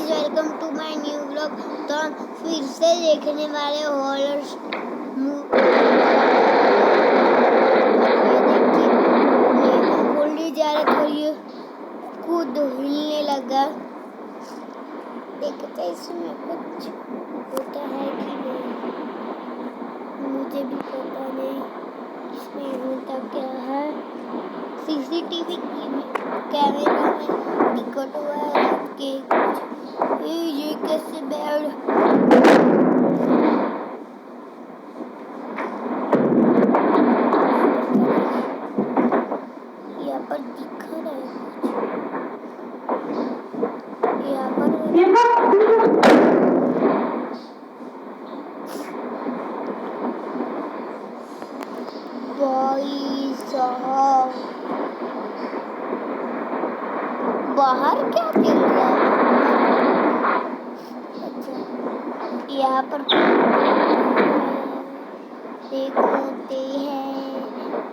Welcome to my new vlog. तो हम फिर से देखने वाले हॉरर बोलने जा रहा था, ये खुद हिलने लगा। देखते इसमें कुछ होता है कि नहीं, मुझे भी पता नहीं इसमें होता क्या है। सीसीटीवी कैमरा में रिकॉर्ड हुआ है रात के ये कैसे बैठ यहाँ पर दिखा रहा है यहाँ पर भाई साहब बाहर क्या चल रहा है। अच्छा यहाँ पर देखते हैं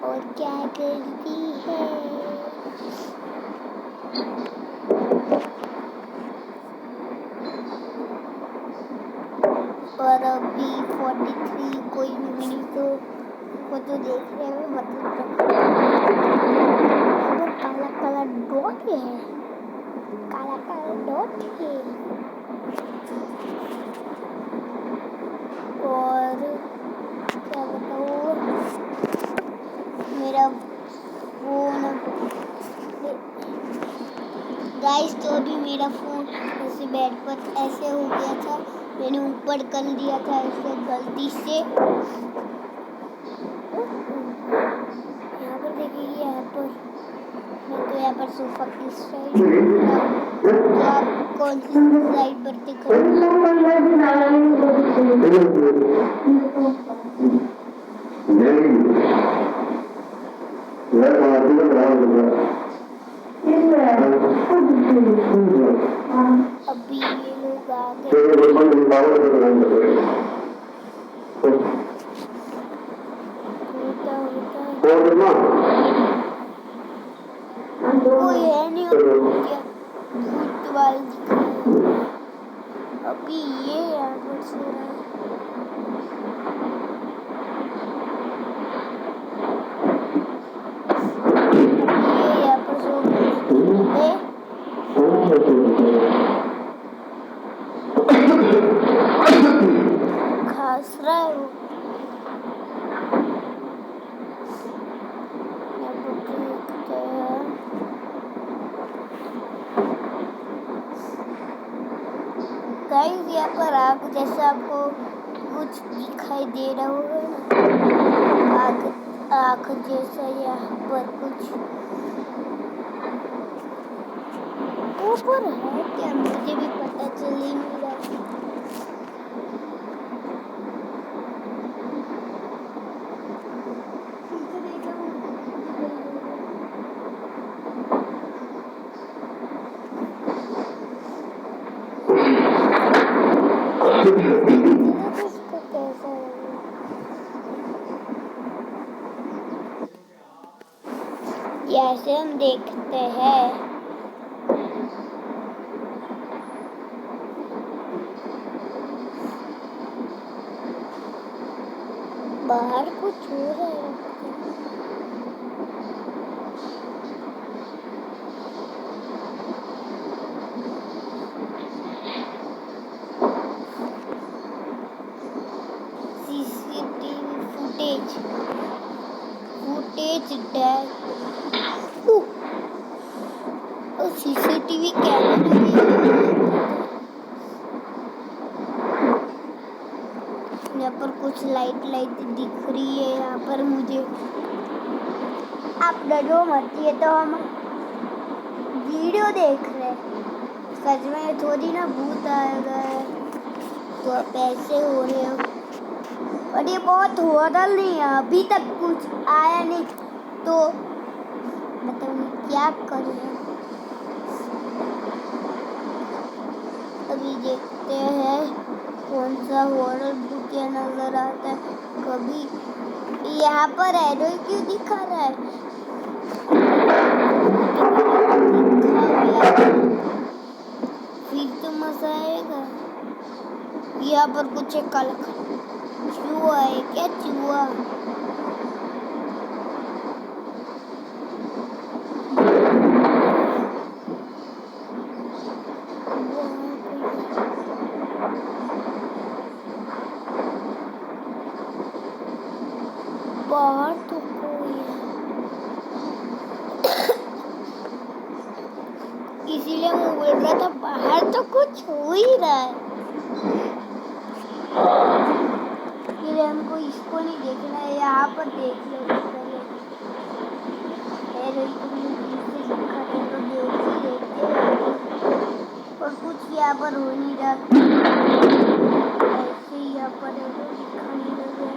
और क्या करती है। और अभी 43 कोई भी को तो देख रहे हैं, मतलब काला काला डॉट है, काला काला डॉट है। और क्या बताऊँ, मेरा फोन गाइस, तो अभी मेरा फोन ऐसे बेड पर ऐसे हो गया था, मैंने ऊपर कर दिया था ऐसे गलती से। यहाँ पर देखिए, यहाँ पर मैं तो यहाँ पर सोफा की साइड, तो आप कौन सी साइड पर देखो। अभी ये लोग आ गए। कोई है नहीं, भूत वाले दिखाए। अभी ये यहाँ पर सो रहा है। ये यहाँ पर सो गए, खास रहा है वो। गाइस, यहाँ पर आग जैसा आपको कुछ दिखाई दे रहा होगा ना, आग जैसा यहाँ पर कुछ ऊपर है क्या, मुझे भी पता चल ही नहीं रहा। ऐसे हम देखते हैं। बाहर कुछ हो रहा है। CCTV footage death. CCTV camera यहाँ पर कुछ लाइट दिख रही है यहाँ पर मुझे। आप डरो मत, ये तो हम वीडियो देख रहे हैं, सच में थोड़ी ना भूत आएगा तो आप ऐसे हो रहे हो। और ये बहुत हॉरर नहीं है, अभी तक कुछ आया नहीं तो मतलब क्या करें। अभी देखते हैं कौन सा हॉरर बुक नजर आता है। कभी यहाँ पर एरो क्यों दिखा रहा है, फिर तुम मजा आएगा। यहाँ पर कुछ एक काला चूहा है। क्या चूहा? बाहर तो कोई है, इसीलिए मैं बोल रहा था बाहर तो कुछ हो ही रहा है। फिर हमको इसको नहीं देखना है, यहाँ पर देख लो पहले। तो देख ही देखते और कुछ यहाँ पर हो नहीं रहा। ऐसे ही यहाँ पर दिखाने लगे।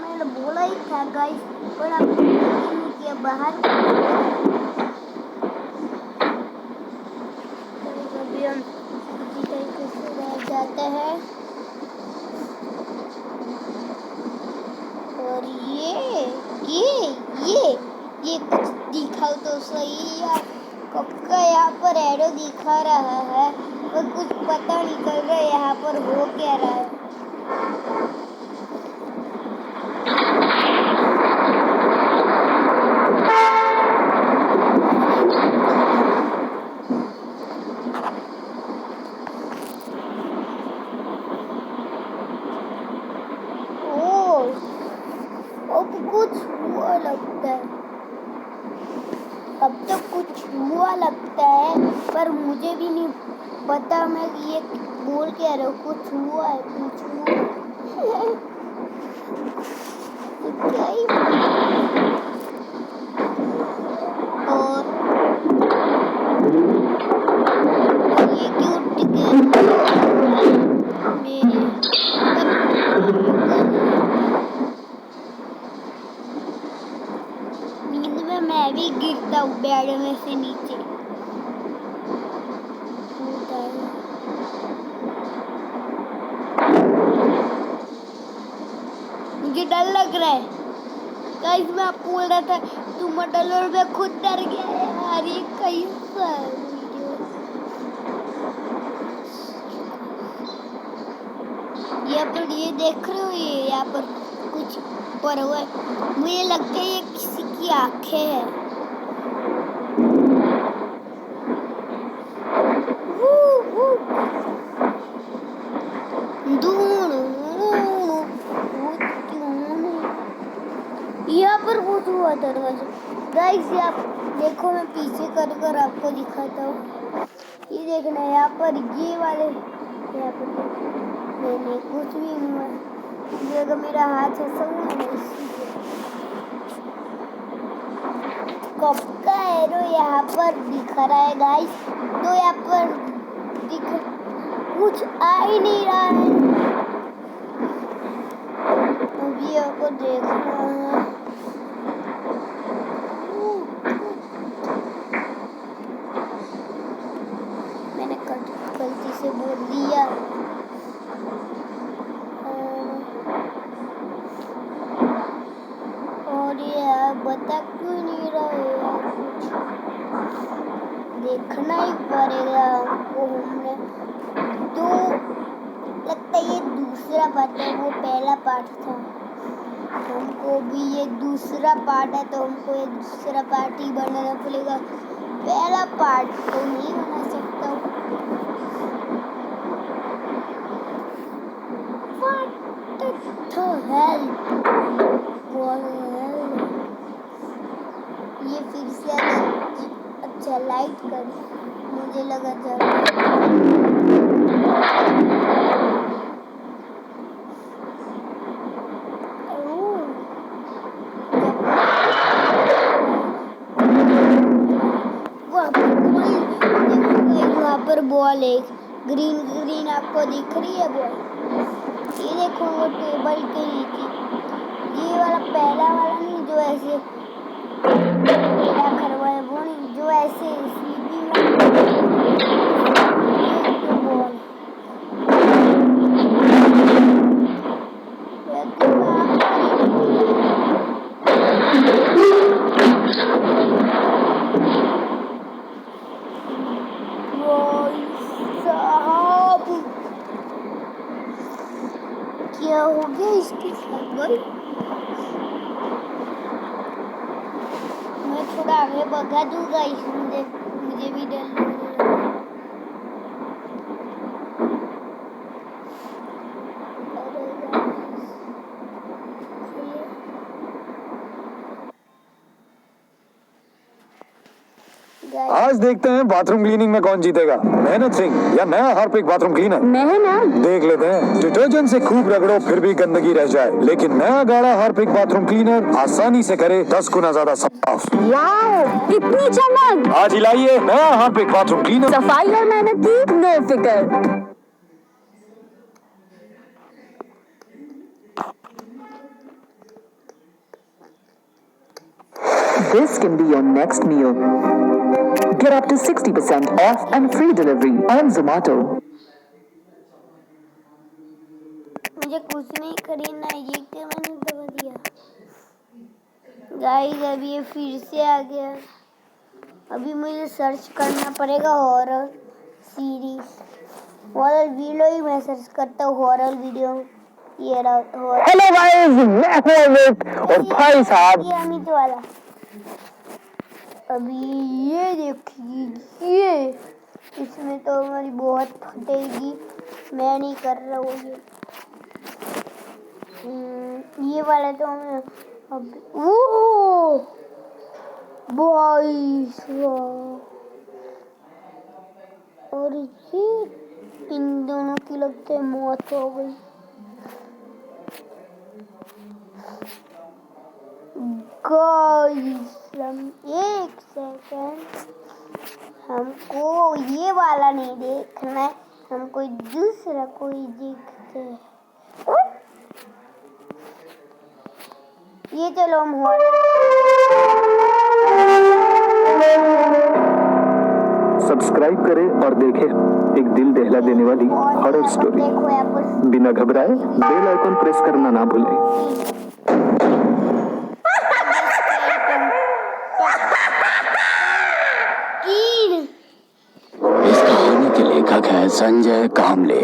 मैंने बोला ही था गाइस, पर आप नहीं किया बाहर। कभी हम इसी तरीके से रह जाते हैं। और ये कुछ दिखाओ तो सही यार। कब का यहाँ पर एरो दिखा रहा है और कुछ पता नहीं चल रहा है यहाँ पर हो क्या रहा है। कुछ हुआ लगता है, अब तो कुछ हुआ लगता है, पर मुझे भी नहीं पता मैं ये बोल क्या रहा हूँ। कुछ हुआ है, कुछ हुआ है। तो क्या ही और ये क्यों उठ गया? मैं भी गिरता हूँ बेड में से नीचे। मुझे डर लग रहा है गाइस। मैं आपको बोल रहा था तुम डर और मैं खुद डर गया यार। ये कैसा यहाँ पर ये देख रहे हो, ये यहाँ पर कुछ पर हुआ है। मुझे लगता है ये किसी की आंखें है। यहाँ पर कुछ हुआ दरवाजा गाइस। आप देखो, मैं पीछे कर आपको दिखाता हूँ। ये देखना है यहाँ पर ये वाले, यहाँ पर नहीं कुछ भी नहीं हुआ। ये अगर मेरा हाथ ऐसा हुआ ना, कब का एरो यहाँ पर दिख रहा है गाइस। तो यहाँ पर कुछ आ ही नहीं रहा है। अभी आपको देखना है। मैंने गलती से बोल दिया। और ये बता क्यों नहीं रहा है यार? कुछ देखना ही पड़ेगा हमको। हमने तो लगता है ये दूसरा पार्ट है, वो पहला पार्ट था। हमको भी ये दूसरा पार्ट है, तो हमको ये दूसरा पार्ट ही बनाना पड़ेगा। पहला पार्ट तो नहीं बना सकता हूँ। ये फिर से अच्छा लाइट कर, मुझे लगा वहाँ पर बॉल है ग्रीन आपको दिख रही है बॉल। ये देखो वो टेबल के नीचे, ये वाला पहला वाला नहीं जो ऐसे टेढ़ा करवा है, वो नहीं जो ऐसे स्लीपिंग बॉल। बोल। मैं थोड़ा आगे भगा दूंगा, मुझे मुझे भी डर लगने लगा। आज देखते हैं बाथरूम क्लीनिंग में कौन जीतेगा, मेहनत सिंह या नया हार्पिक बाथरूम क्लीनर। मेहनत देख लेते हैं। डिटर्जेंट से खूब रगड़ो फिर भी गंदगी रह जाए, लेकिन नया गाढ़ा हार्पिक बाथरूम क्लीनर आसानी से करे 10 गुना ज्यादा साफ। वाओ, कितनी चमक। आज ही लाइए नया हार्पिक बाथरूम क्लीनर। सफाई और मेहनत की नो फिक्र। This can be your next meal. Get up to 60% off and free delivery on Zomato. मुझे कुछ नहीं खरीदना है, ये क्या मैंने दबा दिया। गाइस अभी ये फिर से आ गया। अभी मुझे सर्च करना पड़ेगा हॉरर सीरीज, हॉरर वीडियो ही मैं सर्च करता हूँ, हॉरर वीडियो। ये रहा हेलो गाइस, मैं हूं अमित और भाई साहब ये अमित वाला। अभी ये देखिए, ये इसमें तो हमारी बहुत फटेगी। मैं नहीं कर रहा हूँ ये वाला तो हमें अभी ओह भाई साहब। और ये इन दोनों की लगते है मौत हो गई। गाइस एक सेकंड, हमको ये वाला नहीं देखना है, हम कोई दूसरा कोई देखते हैं। ये चलो हम सब्सक्राइब करें और देखें एक दिल दहला देने वाली हॉरर स्टोरी। देखो यहाँ पर बिना घबराए बेल आइकन प्रेस करना ना भूलें। इस कहानी के लेखक है संजय कामले।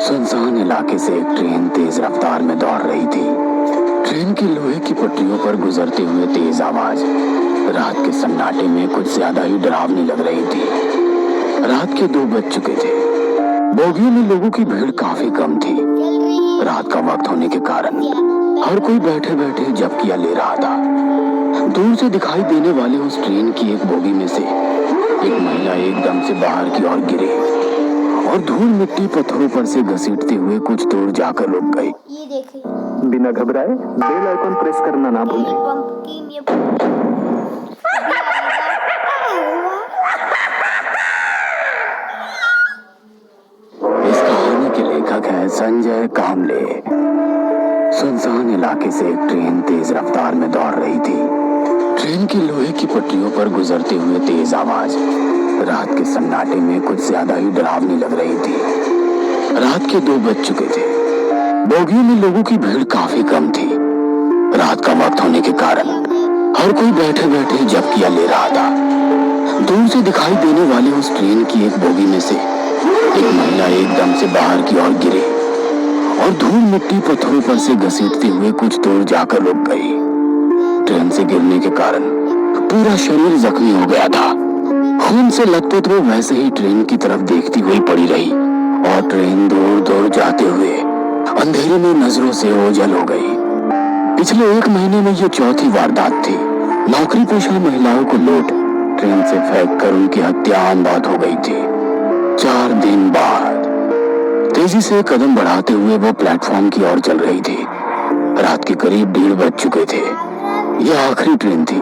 सुनसान इलाके से एक ट्रेन तेज रफ्तार में दौड़ रही थी। ट्रेन की लोहे की पटरियों पर गुजरते हुए तेज आवाज रात के सन्नाटे में कुछ ज्यादा ही डरावनी लग रही थी। रात के 2 बज चुके थे। बोगियों में लोगों की भीड़ काफी कम थी। रात का वक्त होने के कारण हर कोई बैठे बैठे झपकियां ले रहा था। दूर से दिखाई देने वाले उस ट्रेन की एक बोगी में से एक महिला एकदम से बाहर की ओर गिरी और धूल मिट्टी पत्थरों पर से घसीटते हुए कुछ दूर जाकर रुक गई। ये देखिए, बिना घबराए बेल आइकन प्रेस करना ना भूलें। पंपकिन ये इस कहानी के लेखक है संजय कामले। सुनसान इलाके से एक ट्रेन तेज रफ्तार में दौड़ रही थी। ट्रेन की लोहे की पटरियों पर गुजरते हुए तेज आवाज रात के सन्नाटे में कुछ ज्यादा ही डरावनी लग रही थी। रात के 2 बज चुके थे। बोगियों में लोगों की भीड़ काफी कम थी। रात का वक्त होने के कारण हर कोई बैठे बैठे झपकियां ले रहा था। दूर से दिखाई देने वाले उस ट्रेन की एक बोगी में से एक महिला एकदम से बाहर की ओर गिरी और धूल मिट्टी पत्थरों पर से घसीटते हुए कुछ दूर जाकर रुक गई। ट्रेन से गिरने के कारण पूरा शरीर जख्मी हो गया था। खून से लथपथ वो वैसे ही ट्रेन की तरफ देखती हुई पड़ी रही और ट्रेन दूर दूर जाते हुए अंधेरे में नजरों से ओझल हो गई। पिछले 1 महीने में ये चौथी वारदात थी। नौकरी पेशा महिलाओं को लूट ट्रेन से फेंक कर उनकी हत्या आम बात हो गई थी। 4 दिन बाद तेजी से कदम बढ़ाते हुए वो प्लेटफॉर्म की ओर चल रही थी। रात के करीब 1:30 बज चुके थे। यह आखिरी ट्रेन थी।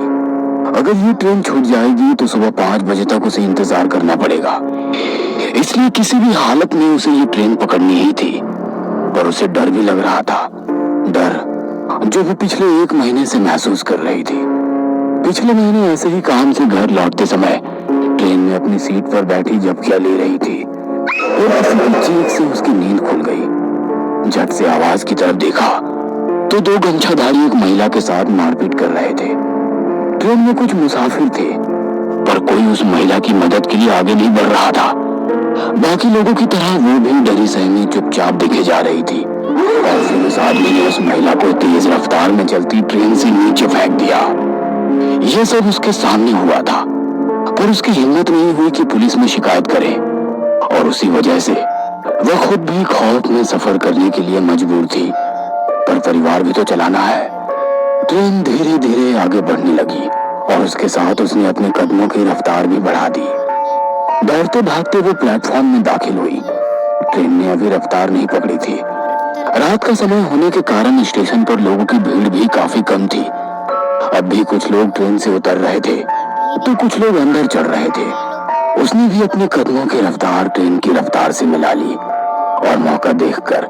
अगर ये ट्रेन छूट जाएगी तो सुबह 5 बजे तक उसे इंतजार करना पड़ेगा। इसलिए किसी भी हालत में उसे ये ट्रेन पकड़नी ही थी। पर उसे डर भी लग रहा था, डर जो वो पिछले 1 महीने से महसूस कर रही थी। पिछले महीने ऐसे ही काम से घर लौटते समय ट्रेन में अपनी सीट पर बैठी झपकियां ले रही थी और किसी की चीख से उसकी नींद खुल गई। झट से आवाज की तरफ देखा तो 2 गमछाधारी एक महिला के साथ मारपीट कर रहे थे। ट्रेन में कुछ मुसाफिर थे पर कोई उस महिला की मदद के लिए आगे नहीं बढ़ रहा था। बाकी लोगों की तरह वो भी डरी सहमी चुपचाप दिखे जा रही थी। और फिर उस आदमी ने उस महिला को तेज रफ्तार में चलती ट्रेन से नीचे फेंक दिया। यह सब उसके सामने हुआ था, पर उसकी हिम्मत नहीं हुई कि पुलिस में शिकायत करे, और उसी वजह से वह खुद भी खौफ में सफर करने के लिए मजबूर थी। पर परिवार भी तो चलाना है। ट्रेन धीरे धीरे आगे बढ़ने लगी और उसके साथ उसने अपने कदमों की रफ्तार भी बढ़ा दी। दौड़ते भागते वो प्लेटफॉर्म में दाखिल हुई। ट्रेन ने अभी रफ्तार नहीं पकड़ी थी। रात का समय होने के कारण स्टेशन पर लोगों की भीड़ भी काफी कम थी। अब भी कुछ लोग ट्रेन से उतर रहे थे तो कुछ लोग अंदर चढ़ रहे थे। उसने भी अपने कदमों की रफ्तार ट्रेन की रफ्तार से मिला ली और मौका देखकर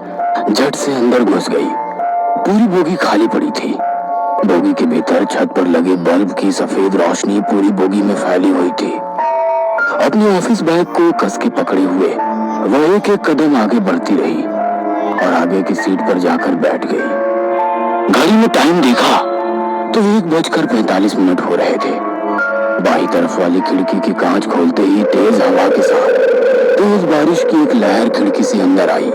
झट से अंदर घुस गई। पूरी बोगी खाली पड़ी थी। बोगी के भीतर छत पर लगे बल्ब की सफेद रोशनी पूरी बोगी में फैली हुई थी। अपने ऑफिस बैग को कस के पकड़े हुए वह एक एक कदम आगे बढ़ती रही और आगे की सीट पर जाकर बैठ गई। घड़ी में टाइम देखा तो 1:45 हो रहे थे। बाईं तरफ वाली खिड़की की कांच खोलते ही तेज हवा के साथ तेज बारिश की एक लहर खिड़की से अंदर आई।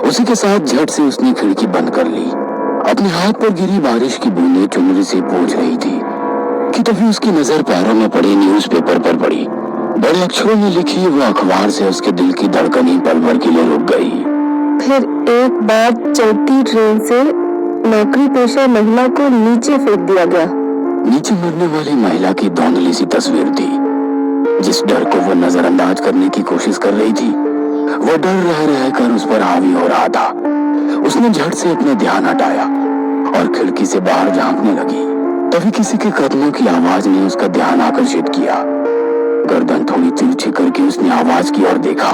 उसी के साथ झट से उसने खिड़की बंद कर ली। अपने हाथ पर गिरी बारिश की बूंदें चुनरी से पोंछ रही थी कि तभी उसकी नजर पैरों में पड़े न्यूज़पेपर पर पड़ी। बड़े अक्षरों में लिखी वो अखबार से उसके दिल की धड़कनें पल भर के लिए रुक गई। फिर एक बार चलती ट्रेन से नौकरी पेशा महिला को नीचे फेंक दिया गया। नीचे मरने वाली महिला की धुंधली सी तस्वीर थी। जिस डर को वो नजरअंदाज करने की कोशिश कर रही थी वो डर रहकर उस पर हावी हो रहा था। उसने झट से अपना ध्यान हटाया और खिड़की से बाहर झांकने लगी। तभी किसी के कदमों की आवाज ने उसका ध्यान आकर्षित किया। गर्दन थोड़ी तिरछी करके उसने आवाज की ओर देखा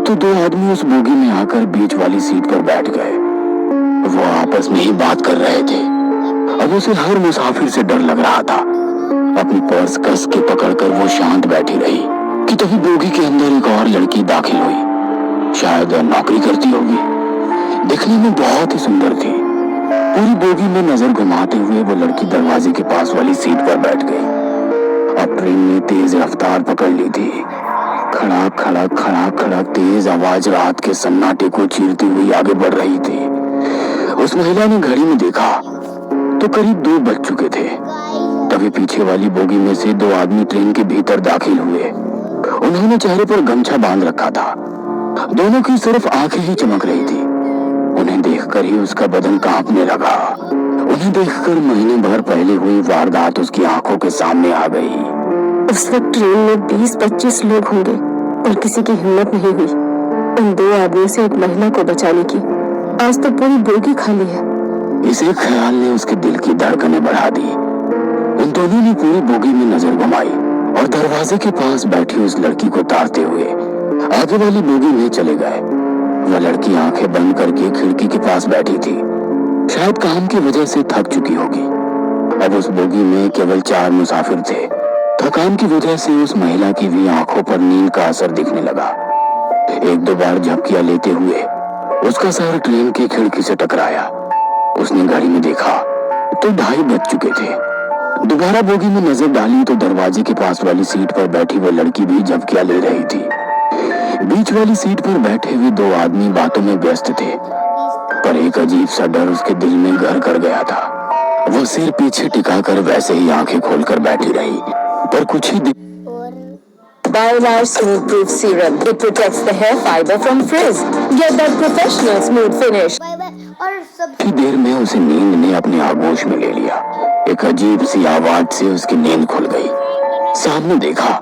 तो दो आदमी उस बोगी में आकर बीच वाली सीट पर बैठ गए। वो आपस में ही बात कर रहे थे। अब उसे हर मुसाफिर से डर लग रहा था। अपनी पर्स कस के पकड़कर वो शांत बैठी रही कि तभी बोगी के अंदर एक और लड़की दाखिल हुई। शायद नौकरी करती होगी। दिखने में बहुत ही सुंदर थी। पूरी बोगी में नजर घुमाते हुए वो लड़की दरवाजे के पास वाली सीट पर बैठ गई। अब ट्रेन ने तेज रफ्तार पकड़ ली थी। खड़ाक खड़ाक खड़ाक खड़ाक तेज आवाज रात के सन्नाटे को चीरती हुई आगे बढ़ रही थी। उस महिला ने घड़ी में देखा तो करीब 2 बज चुके थे। तभी पीछे वाली बोगी में से 2 आदमी ट्रेन के भीतर दाखिल हुए। उन्होंने चेहरे पर गमछा बांध रखा था। दोनों की सिर्फ आंखें ही चमक रही थी। उन्हें देखकर ही उसका बदन कांपने लगा। उन्हें देखकर महीने भर पहले हुई वारदात उसकी आंखों के सामने आ गई। उस वक्त ट्रेन में 20-25 लोग होंगे और किसी की हिम्मत नहीं हुई उन 2 आदमियों से एक महिला को बचाने की। आज तो पूरी बोगी खाली है। इस एक ख्याल ने उसके दिल की धड़कनें बढ़ा दी। उन दोनों ने पूरी बोगी में नजर घुमाई और दरवाजे के पास बैठी उस लड़की को तारते हुए आगे वाली बोगी में चले गए। वह लड़की आंखें बंद करके खिड़की के पास बैठी थी। शायद काम की वजह से थक चुकी होगी। अब उस बोगी में केवल 4 मुसाफिर थे। थकान की वजह से उस महिला की भी आंखों पर नींद का असर दिखने लगा। 1-2 बार झपकियां लेते हुए उसका सर ट्रेन की खिड़की से टकराया। उसने घड़ी में देखा तो 2:30 बज चुके थे। दोबारा बोगी में नजर डाली तो दरवाजे के पास वाली सीट पर बैठी वो लड़की भी झपकियां ले रही थी। बीच वाली सीट पर बैठे हुए 2 आदमी बातों में व्यस्त थे, पर एक अजीब सा डर उसके दिल में घर कर गया था। वो सिर पीछे टिकाकर वैसे ही आंखें खोलकर बैठी रही, पर कुछ ही Biolar Smooth Proof Serum. It protects the hair fiber from frizz. Get that professional smooth finish. और सब ही देर में उसे नींद ने अपने आगोश में ले लिया। एक अजीब सी आवाज से उसकी नींद खुल गई। सामने देखा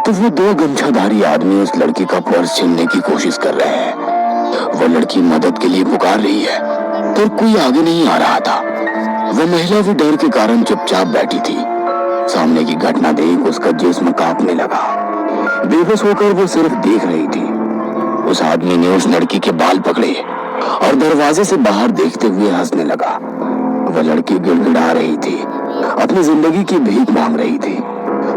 तो वो 2 गमछाधारी आदमी उस लड़की का पर्स छीनने की कोशिश कर रहे हैं। वो लड़की मदद के लिए पुकार रही है पर कोई आगे नहीं आ रहा था। वो महिला भी डर के कारण चुपचाप बैठी थी। सामने की घटना देख उसका जिस्म कांपने लगा। बेबस होकर वो सिर्फ देख रही थी। उस आदमी ने उस लड़की के बाल पकड़े और दरवाजे से बाहर देखते हुए हंसने लगा। वह लड़की गिड़गिड़ा रही थी, अपनी जिंदगी की भीख मांग रही थी,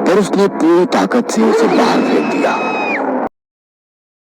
पर उसने पूरी ताकत से उसे बाहर फेंक दिया।